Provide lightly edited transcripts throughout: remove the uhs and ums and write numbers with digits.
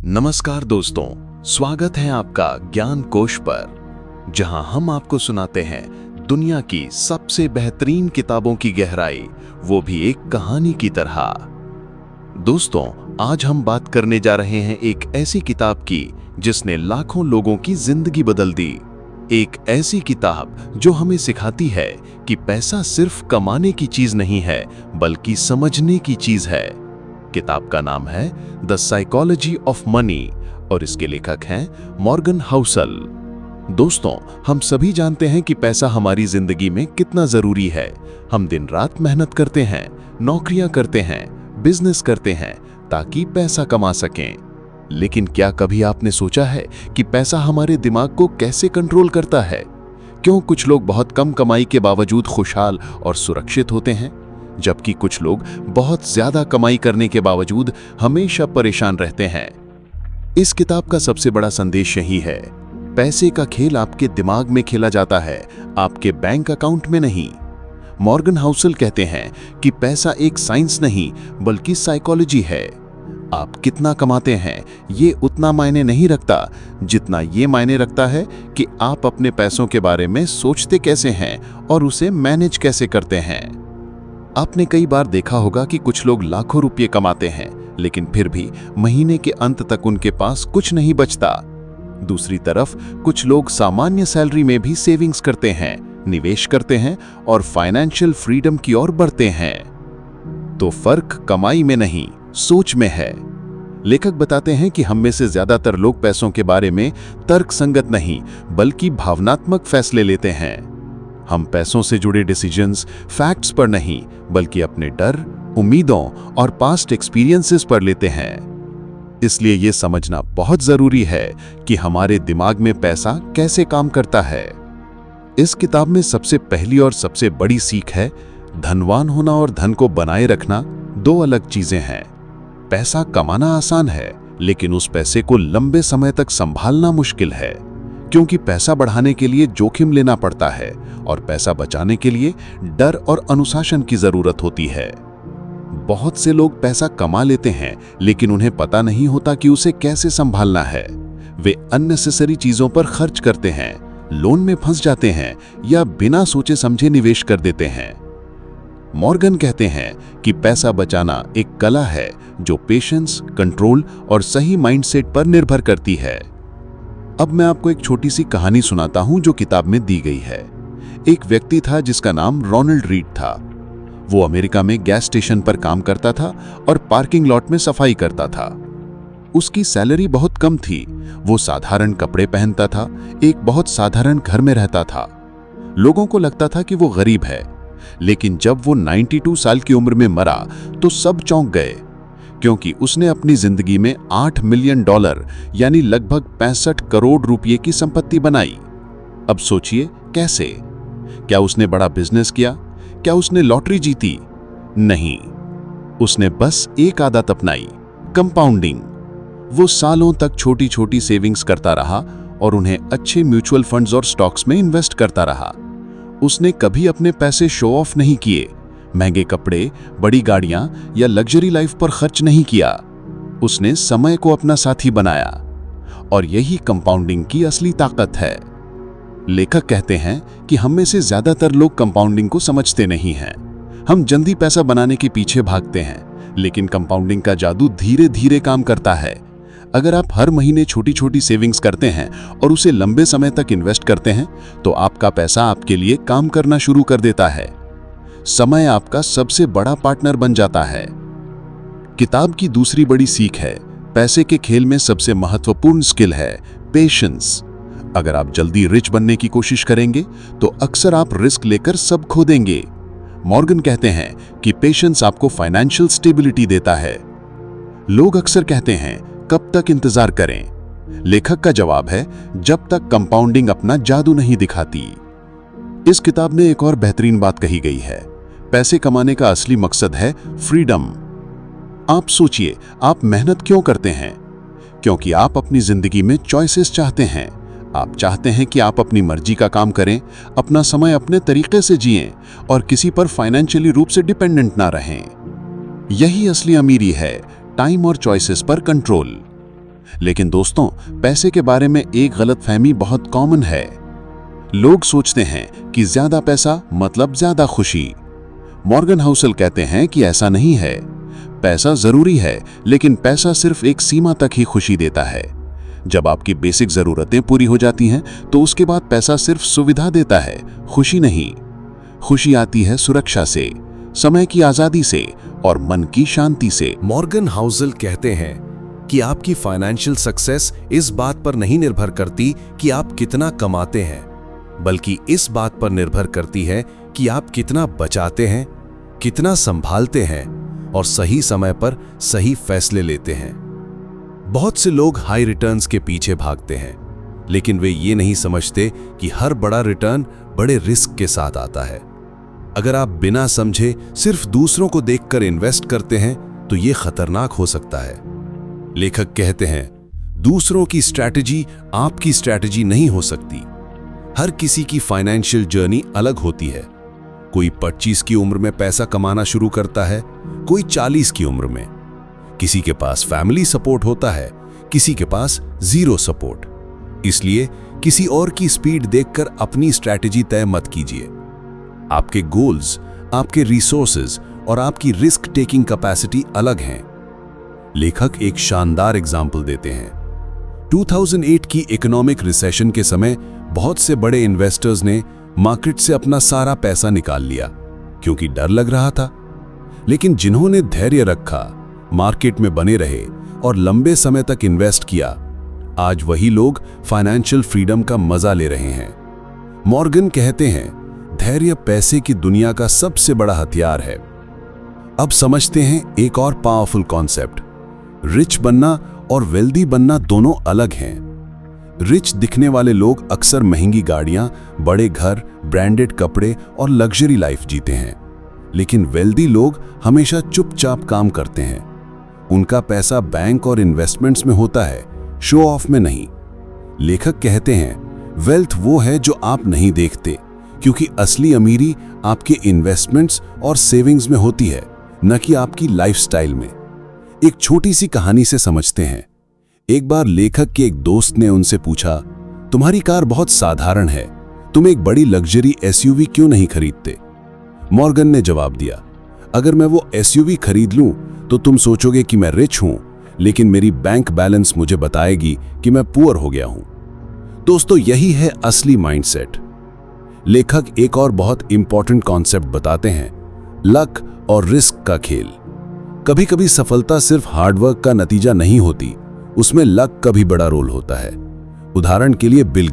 नमस्कार दोस्तों, स्वागत है आपका ज्ञान कोश पर, जहां हम आपको सुनाते हैं दुनिया की सबसे बेहतरीन किताबों की गहराई, वो भी एक कहानी की तरह। दोस्तों, आज हम बात करने जा रहे हैं एक ऐसी किताब की जिसने लाखों लोगों की जिंदगी बदल दी। एक ऐसी किताब जो हमें सिखाती है कि पैसा सिर्फ कमाने की चीज नहीं है, बल्कि समझने की चीज है। किताब का नाम है द साइकोलॉजी ऑफ मनी और इसके लेखक हैं मॉर्गन हाउसल। दोस्तों, हम सभी जानते हैं कि पैसा हमारी जिंदगी में कितना जरूरी है। हम दिन रात मेहनत करते हैं, नौकरियां करते हैं, बिजनेस करते हैं ताकि पैसा कमा सकें। लेकिन क्या कभी आपने सोचा है कि पैसा हमारे दिमाग को कैसे कंट्रोल करता है? क्यों कुछ लोग बहुत कम कमाई के बावजूद खुशहाल और सुरक्षित होते हैं, जबकि कुछ लोग बहुत ज्यादा कमाई करने के बावजूद हमेशा परेशान रहते हैं? इस किताब का सबसे बड़ा संदेश यही है, पैसे का खेल आपके दिमाग में खेला जाता है, आपके बैंक अकाउंट में नहीं। मॉर्गन हाउसल कहते हैं कि पैसा एक साइंस नहीं बल्कि साइकोलॉजी है। आप कितना कमाते हैं ये उतना मायने नहीं रखता जितना ये मायने रखता है कि आप अपने पैसों के बारे में सोचते कैसे हैं और उसे मैनेज कैसे करते हैं। आपने कई बार देखा होगा कि कुछ लोग लाखों रुपए कमाते हैं, लेकिन फिर भी महीने के अंत तक उनके पास कुछ नहीं बचता। दूसरी तरफ कुछ लोग सामान्य सैलरी में भी सेविंग्स करते हैं, निवेश करते हैं और फाइनेंशियल फ्रीडम की ओर बढ़ते हैं। तो फर्क कमाई में नहीं, सोच में है। लेखक बताते हैं कि हम में से ज्यादातर लोग पैसों के बारे में तर्कसंगत नहीं बल्कि भावनात्मक फैसले लेते हैं। हम पैसों से जुड़े डिसीजंस फैक्ट्स पर नहीं बल्कि अपने डर, उम्मीदों और पास्ट एक्सपीरियंसेस पर लेते हैं। इसलिए यह समझना बहुत जरूरी है कि हमारे दिमाग में पैसा कैसे काम करता है। इस किताब में सबसे पहली और सबसे बड़ी सीख है, धनवान होना और धन को बनाए रखना दो अलग चीजें हैं। पैसा कमाना आसान है, लेकिन उस पैसे को लंबे समय तक संभालना मुश्किल है, क्योंकि पैसा बढ़ाने के लिए जोखिम लेना पड़ता है और पैसा बचाने के लिए डर और अनुशासन की जरूरत होती है। बहुत से लोग पैसा कमा लेते हैं, लेकिन उन्हें पता नहीं होता कि उसे कैसे संभालना है। वे अननेसेसरी चीजों पर खर्च करते हैं, लोन में फंस जाते हैं या बिना सोचे समझे निवेश कर देते हैं। मॉर्गन कहते हैं कि पैसा बचाना एक कला है जो पेशेंस, कंट्रोल और सही माइंडसेट पर निर्भर करती है। अब मैं आपको एक छोटी सी कहानी सुनाता हूं जो किताब में दी गई है। एक व्यक्ति था जिसका नाम रोनाल्ड रीड था। वो अमेरिका में गैस स्टेशन पर काम करता था और पार्किंग लॉट में सफाई करता था। उसकी सैलरी बहुत कम थी। वो साधारण कपड़े पहनता था, एक बहुत साधारण घर में रहता था। लोगों को लगता था कि वो गरीब है, लेकिन जब वो 92 साल की उम्र में मरा तो सब चौंक गए, क्योंकि उसने अपनी जिंदगी में $8 मिलियन यानी लगभग 65 करोड़ रुपए की संपत्ति बनाई। अब सोचिए कैसे? क्या उसने बड़ा बिजनेस किया? क्या उसने लॉटरी जीती? नहीं, उसने बस एक आदत अपनाई, कंपाउंडिंग। वो सालों तक छोटी छोटी सेविंग्स करता रहा और उन्हें अच्छे म्यूचुअल फंड्स और स्टॉक्स में इन्वेस्ट करता रहा। उसने कभी अपने पैसे शो ऑफ नहीं किए, महंगे कपड़े, बड़ी गाड़ियां या लग्जरी लाइफ पर खर्च नहीं किया। उसने समय को अपना साथी बनाया और यही कंपाउंडिंग की असली ताकत है। लेखक कहते हैं कि हम में से ज्यादातर लोग कंपाउंडिंग को समझते नहीं हैं। हम जल्दी पैसा बनाने के पीछे भागते हैं, लेकिन कंपाउंडिंग का जादू धीरे धीरे काम करता है। अगर आप हर महीने छोटी छोटी सेविंग्स करते हैं और उसे लंबे समय तक इन्वेस्ट करते हैं, तो आपका पैसा आपके लिए काम करना शुरू कर देता है। समय आपका सबसे बड़ा पार्टनर बन जाता है। किताब की दूसरी बड़ी सीख है, पैसे के खेल में सबसे महत्वपूर्ण स्किल है पेशेंस। अगर आप जल्दी रिच बनने की कोशिश करेंगे तो अक्सर आप रिस्क लेकर सब खो देंगे। मॉर्गन कहते हैं कि पेशेंस आपको फाइनेंशियल स्टेबिलिटी देता है। लोग अक्सर कहते हैं, कब तक इंतजार करें? लेखक का जवाब है, जब तक कंपाउंडिंग अपना जादू नहीं दिखाती। इस किताब में एक और बेहतरीन बात कही गई है, पैसे कमाने का असली मकसद है फ्रीडम। आप सोचिए, आप मेहनत क्यों करते हैं? क्योंकि आप अपनी जिंदगी में चॉइसेस चाहते हैं। आप चाहते हैं कि आप अपनी मर्जी का काम करें, अपना समय अपने तरीके से जिएं और किसी पर फाइनेंशियली रूप से डिपेंडेंट ना रहें। यही असली अमीरी है, टाइम और चॉइसेस पर कंट्रोल। लेकिन दोस्तों, पैसे के बारे में एक गलतफहमी बहुत कॉमन है। लोग सोचते हैं कि ज्यादा पैसा मतलब ज्यादा खुशी। मॉर्गन हाउसल कहते हैं कि ऐसा नहीं है। पैसा जरूरी है, लेकिन पैसा सिर्फ एक सीमा तक ही खुशी देता है। जब आपकी बेसिक जरूरतें पूरी हो जाती हैं, तो उसके बाद पैसा सिर्फ सुविधा देता है, खुशी नहीं। खुशी आती है सुरक्षा से, समय की आजादी से और मन की शांति से। मॉर्गन हाउसल कहते हैं कि आपकी फाइनेंशियल सक्सेस इस बात पर नहीं निर्भर करती कि आप कितना कमाते हैं, बल्कि इस बात पर निर्भर करती है कि आप कितना बचाते हैं, कितना संभालते हैं और सही समय पर सही फैसले लेते हैं। बहुत से लोग हाई रिटर्न्स के पीछे भागते हैं, लेकिन वे ये नहीं समझते कि हर बड़ा रिटर्न बड़े रिस्क के साथ आता है। अगर आप बिना समझे सिर्फ दूसरों को देखकर इन्वेस्ट करते हैं, तो यह खतरनाक हो सकता है। लेखक कहते हैं, दूसरों की स्ट्रैटेजी आपकी स्ट्रैटेजी नहीं हो सकती। हर किसी की फाइनेंशियल जर्नी अलग होती है। कोई 25 की उम्र में पैसा कमाना शुरू करता है, कोई 40 की उम्र में। किसी के पास फैमिली सपोर्ट होता है, किसी के पास जीरो सपोर्ट। इसलिए किसी और की स्पीड देखकर अपनी स्ट्रैटेजी तय मत कीजिए। आपके गोल्स, आपके रिसोर्सेज और आपकी रिस्क टेकिंग कैपेसिटी अलग हैं। लेखक एक शानदार एग्जाम्पल देते हैं। 2008 की इकोनॉमिक रिसेशन के समय बहुत से बड़े इन्वेस्टर्स ने मार्केट से अपना सारा पैसा निकाल लिया, क्योंकि डर लग रहा था। लेकिन जिन्होंने धैर्य रखा, मार्केट में बने रहे और लंबे समय तक इन्वेस्ट किया, आज वही लोग फाइनेंशियल फ्रीडम का मजा ले रहे हैं। मॉर्गन कहते हैं, धैर्य पैसे की दुनिया का सबसे बड़ा हथियार है। अब समझते हैं एक और पावरफुल कॉन्सेप्ट। रिच बनना और वेल्दी बनना दोनों अलग हैं। रिच दिखने वाले लोग अक्सर महंगी गाड़ियां, बड़े घर, ब्रांडेड कपड़े और लग्जरी लाइफ जीते हैं। लेकिन वेल्दी लोग हमेशा चुपचाप काम करते हैं। उनका पैसा बैंक और इन्वेस्टमेंट्स में होता है, शो ऑफ में नहीं। लेखक कहते हैं, वेल्थ वो है जो आप नहीं देखते, क्योंकि असली अमीरी आपके इन्वेस्टमेंट्स और सेविंग्स में होती है, न कि आपकी लाइफस्टाइल में। एक छोटी सी कहानी से समझते हैं। एक बार लेखक के एक दोस्त ने उनसे पूछा, तुम्हारी कार बहुत साधारण है, तुम एक बड़ी लग्जरी एसयूवी क्यों नहीं खरीदते? मॉर्गन ने जवाब दिया, अगर मैं वो एसयूवी खरीद लूं तो तुम सोचोगे कि मैं रिच हूं, लेकिन मेरी बैंक बैलेंस मुझे बताएगी कि मैं पुअर हो गया हूं। दोस्तों, यही है असली माइंडसेट। लेखक एक और बहुत इंपॉर्टेंट कॉन्सेप्ट बताते हैं, लक और रिस्क का खेल। कभी कभी सफलता सिर्फ हार्डवर्क का नतीजा नहीं होती, उसमें लक का भी बड़ा रोल होता है। उदाहरण के लिए बिल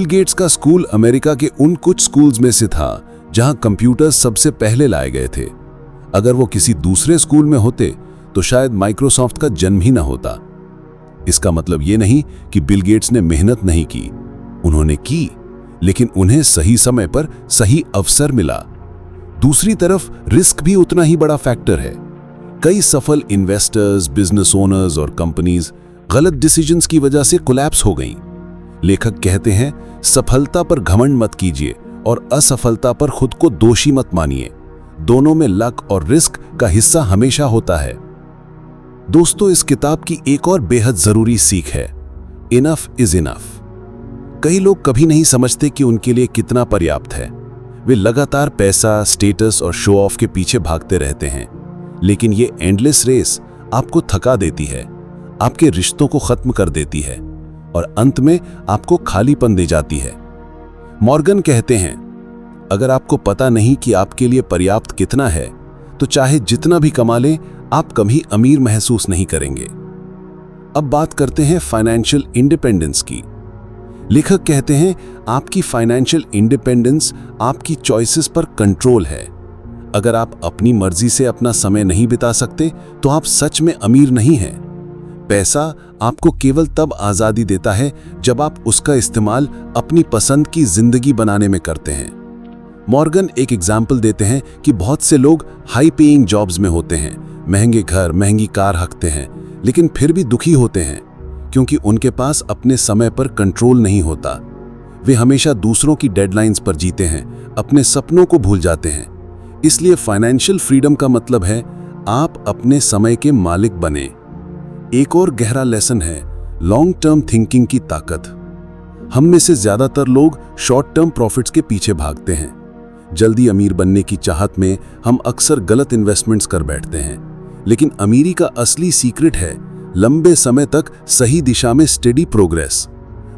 गेट्स का स्कूल अमेरिका के उन कुछ स्कूल्स में से था जहां कंप्यूटर्स सबसे पहले लाए गए थे। अगर वो किसी दूसरे स्कूल में होते तो शायद माइक्रोसॉफ्ट का जन्म ही ना होता। इसका मतलब ये नहीं कि बिल गेट्स ने मेहनत नहीं की, उन्होंने की, लेकिन उन्हें सही समय पर सही अवसर मिला। दूसरी तरफ रिस्क भी उतना ही बड़ा फैक्टर है। कई सफल इन्वेस्टर्स, बिजनेस ओनर्स और कंपनीज गलत डिसीजंस की वजह से कोलैप्स हो गईं। लेखक कहते हैं, सफलता पर घमंड मत कीजिए और असफलता पर खुद को दोषी मत मानिए। दोनों में लक और रिस्क का हिस्सा हमेशा होता है। दोस्तों, इस किताब की एक और बेहद जरूरी सीख है, इनफ इज इनफ। कई लोग कभी नहीं समझते कि उनके लिए कितना पर्याप्त है। वे लगातार पैसा, स्टेटस और शो ऑफ के पीछे भागते रहते हैं, लेकिन ये एंडलेस रेस आपको थका देती है, आपके रिश्तों को खत्म कर देती है और अंत में आपको खालीपन दे जाती है। मॉर्गन कहते हैं, अगर आपको पता नहीं कि आपके लिए पर्याप्त कितना है, तो चाहे जितना भी कमा लें, आप कभी अमीर महसूस नहीं करेंगे। अब बात करते हैं फाइनेंशियल इंडिपेंडेंस की। लेखक कहते हैं, आपकी फाइनेंशियल इंडिपेंडेंस आपकी चॉइसेस पर कंट्रोल है। अगर आप अपनी मर्जी से अपना समय नहीं बिता सकते, तो आप सच में अमीर नहीं हैं। पैसा आपको केवल तब आजादी देता है जब आप उसका इस्तेमाल अपनी पसंद की जिंदगी बनाने में करते हैं। मॉर्गन एक एग्जाम्पल देते हैं कि बहुत से लोग हाई पेइंग जॉब्स में होते हैं, महंगे घर, महंगी कार हकते हैं, लेकिन फिर भी दुखी होते हैं, क्योंकि उनके पास अपने समय पर कंट्रोल नहीं होता। वे हमेशा दूसरों की डेडलाइंस पर जीते हैं, अपने सपनों को भूल जाते हैं। इसलिए फाइनेंशियल फ्रीडम का मतलब है आप अपने समय के मालिक बने। एक और गहरा लेसन है लॉन्ग टर्म थिंकिंग की ताकत। हम में से ज्यादातर लोग शॉर्ट टर्म प्रॉफिट्स के पीछे भागते हैं। जल्दी अमीर बनने की चाहत में हम अक्सर गलत इन्वेस्टमेंट्स कर बैठते हैं। लेकिन अमीरी का असली सीक्रेट है लंबे समय तक सही दिशा में स्टेडी प्रोग्रेस।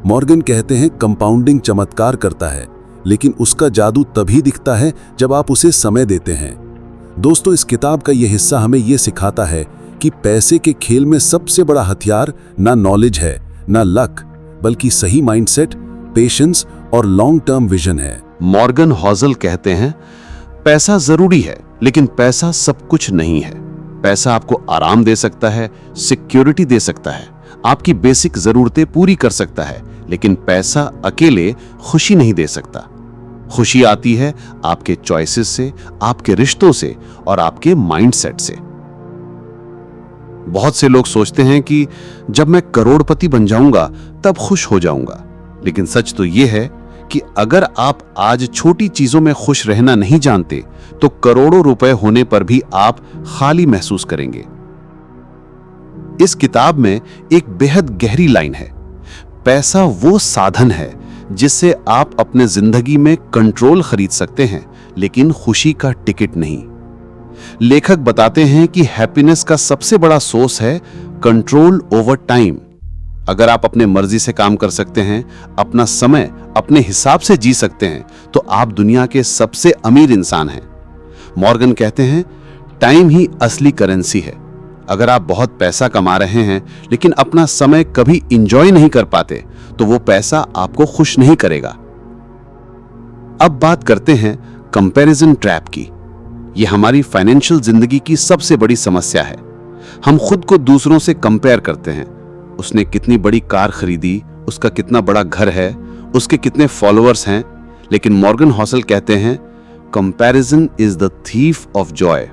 मॉर्गन कहते हैं कंपाउंडिंग चमत्कार करता है, लेकिन उसका जादू तभी दिखता है जब आप उसे समय देते हैं। दोस्तों, इस किताब का यह हिस्सा हमें यह सिखाता है कि पैसे के खेल में सबसे बड़ा हथियार ना नॉलेज है, ना लक, बल्कि सही माइंडसेट, पेशेंस और लॉन्ग टर्म विजन है। मॉर्गन हॉसल कहते हैं, पैसा जरूरी है, लेकिन पैसा सब कुछ नहीं है। पैसा आपको आराम दे सकता है, सिक्योरिटी दे सकता है, आपकी बेसिक जरूरतें पूरी कर सकता है, लेकिन पैसा अकेले खुशी नहीं दे सकता। खुशी आती है आपके चॉइसेस से, आपके रिश्तों से और आपके माइंडसेट से। बहुत से लोग सोचते हैं कि जब मैं करोड़पति बन जाऊंगा तब खुश हो जाऊंगा, लेकिन सच तो यह है कि अगर आप आज छोटी चीजों में खुश रहना नहीं जानते तो करोड़ों रुपए होने पर भी आप खाली महसूस करेंगे। इस किताब में एक बेहद गहरी लाइन है, पैसा वो साधन है जिससे आप अपने जिंदगी में कंट्रोल खरीद सकते हैं, लेकिन खुशी का टिकट नहीं। लेखक बताते हैं कि हैप्पीनेस का सबसे बड़ा सोर्स है कंट्रोल ओवर टाइम। अगर आप अपने मर्जी से काम कर सकते हैं, अपना समय अपने हिसाब से जी सकते हैं, तो आप दुनिया के सबसे अमीर इंसान हैं। मॉर्गन कहते हैं, टाइम ही असली करेंसी है। अगर आप बहुत पैसा कमा रहे हैं लेकिन अपना समय कभी इंजॉय नहीं कर पाते, तो वो पैसा आपको खुश नहीं करेगा। अब बात करते हैं कंपैरिजन ट्रैप की। यह हमारी फाइनेंशियल जिंदगी की सबसे बड़ी समस्या है। हम खुद को दूसरों से कंपेयर करते हैं। उसने कितनी बड़ी कार खरीदी, उसका कितना बड़ा घर है, उसके कितने फॉलोअर्स हैं। लेकिन मॉर्गन हॉसल कहते हैं, comparison is the thief of Joy.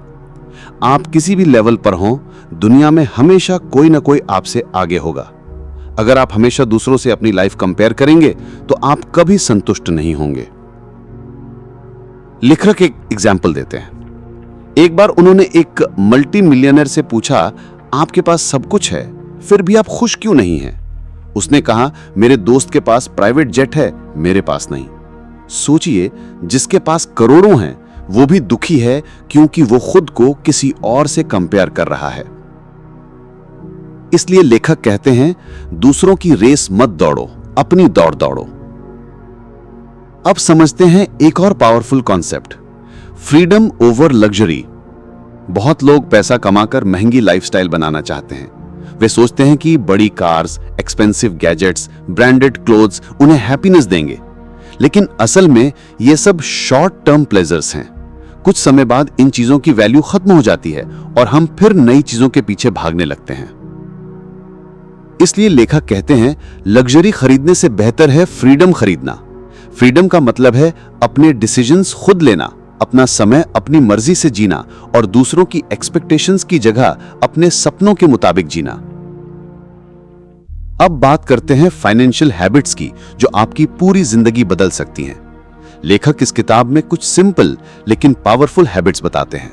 आप किसी भी लेवल पर हों, दुनिया में हमेशा कोई ना कोई आपसे आगे होगा। अगर आप हमेशा दूसरों से अपनी लाइफ कंपेयर करेंगे तो आप कभी संतुष्ट नहीं होंगे। लेखक एक एग्जाम्पल देते हैं। एक बार उन्होंने एक मल्टी मिलियनर से पूछा, आपके पास सब कुछ है, फिर भी आप खुश क्यों नहीं हैं? उसने कहा, मेरे दोस्त के पास प्राइवेट जेट है, मेरे पास नहीं। सोचिए, जिसके पास करोड़ों हैं वो भी दुखी है क्योंकि वो खुद को किसी और से कंपेयर कर रहा है। इसलिए लेखक कहते हैं, दूसरों की रेस मत दौड़ो, अपनी दौड़ दौड़ो। अब समझते हैं एक और powerful concept, freedom over luxury. बहुत लोग पैसा कमाकर महंगी लाइफस्टाइल बनाना चाहते हैं। वे सोचते हैं कि बड़ी cars, expensive gadgets, branded clothes उन्हें हैप्पीनेस देंगे, लेकिन असल में ये सब शॉर्ट टर्म प्लेजर्स हैं। कुछ समय बाद इन चीजों की वैल्यू खत्म हो जाती है और हम फिर नई चीजों के पीछे भागने लगते हैं। इसलिए लेखक कहते हैं, लग्जरी खरीदने से बेहतर है फ्रीडम खरीदना। फ्रीडम का मतलब है अपने डिसीजंस खुद लेना, अपना समय अपनी मर्जी से जीना और दूसरों की एक्सपेक्टेशंस की जगह अपने सपनों के मुताबिक जीना। अब बात करते हैं फाइनेंशियल हैबिट्स की, जो आपकी पूरी जिंदगी बदल सकती हैं। लेखक इस किताब में कुछ सिंपल लेकिन पावरफुल हैबिट्स बताते हैं।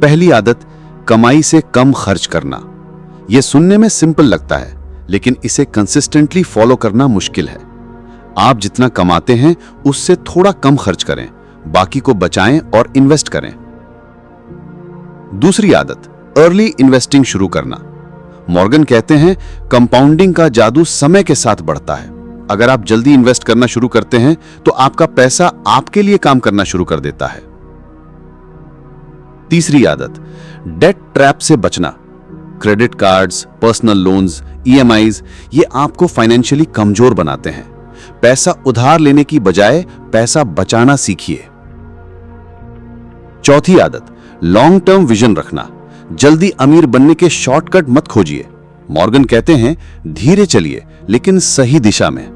पहली आदत, कमाई से कम खर्च करना। यह सुनने में सिंपल लगता है, लेकिन इसे कंसिस्टेंटली फॉलो करना मुश्किल है। आप जितना कमाते हैं उससे थोड़ा कम खर्च करें, बाकी को बचाएं और इन्वेस्ट करें। दूसरी आदत, अर्ली इन्वेस्टिंग शुरू करना। मॉर्गन कहते हैं, कंपाउंडिंग का जादू समय के साथ बढ़ता है। अगर आप जल्दी इन्वेस्ट करना शुरू करते हैं तो आपका पैसा आपके लिए काम करना शुरू कर देता है। तीसरी आदत, डेट ट्रैप से बचना। Credit cards, personal loans, EMIs ये आपको फाइनेंशियली कमजोर बनाते हैं। पैसा उधार लेने की बजाय पैसा बचाना सीखिए। चौथी आदत, लॉन्ग टर्म विजन रखना। जल्दी अमीर बनने के शॉर्टकट मत खोजिए। मॉर्गन कहते हैं, धीरे चलिए लेकिन सही दिशा में।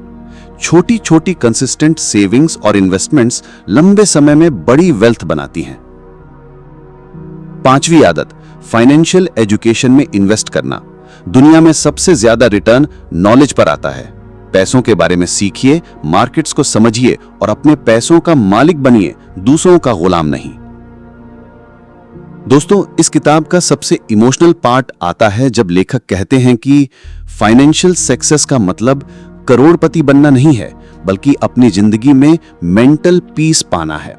छोटी छोटी कंसिस्टेंट सेविंग्स और इन्वेस्टमेंट्स लंबे समय में बड़ी वेल्थ बनाती हैं। पांचवी आदत, फाइनेंशियल एजुकेशन में इन्वेस्ट करना। दुनिया में सबसे ज्यादा रिटर्न नॉलेज पर आता है। पैसों के बारे में सीखिए, मार्केट्स को समझिए और अपने पैसों का मालिक बनिए, दूसरों का गुलाम नहीं। दोस्तों, इस किताब का सबसे इमोशनल पार्ट आता है जब लेखक कहते हैं कि फाइनेंशियल सक्सेस का मतलब करोड़पति बनना नहीं है, बल्कि अपनी जिंदगी में मेंटल पीस पाना है।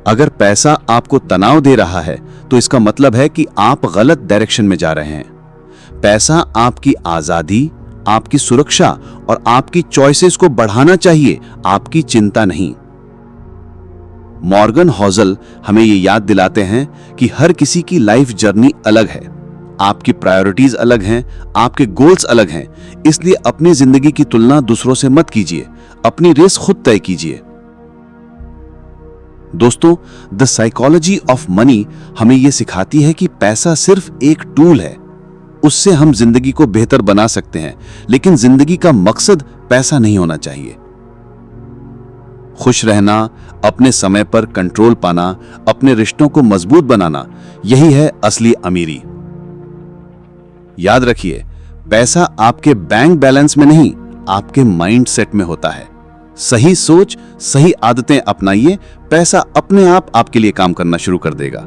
अगर पैसा आपको तनाव दे रहा है तो इसका मतलब है कि आप गलत डायरेक्शन में जा रहे हैं। पैसा आपकी आजादी, आपकी सुरक्षा और आपकी चॉइसेस को बढ़ाना चाहिए, आपकी चिंता नहीं। मॉर्गन हॉजल हमें ये याद दिलाते हैं कि हर किसी की लाइफ जर्नी अलग है, आपकी प्रायोरिटीज अलग हैं, आपके गोल्स अलग हैं, इसलिए अपनी जिंदगी की तुलना दूसरों से मत कीजिए, अपनी रेस खुद तय कीजिए। दोस्तों, द साइकोलॉजी ऑफ मनी हमें यह सिखाती है कि पैसा सिर्फ एक टूल है, उससे हम जिंदगी को बेहतर बना सकते हैं, लेकिन जिंदगी का मकसद पैसा नहीं होना चाहिए। खुश रहना, अपने समय पर कंट्रोल पाना, अपने रिश्तों को मजबूत बनाना, यही है असली अमीरी। याद रखिए, पैसा आपके बैंक बैलेंस में नहीं, आपके माइंड सेट में होता है। सही सोच, सही आदतें अपनाइए, पैसा अपने आप आपके लिए काम करना शुरू कर देगा।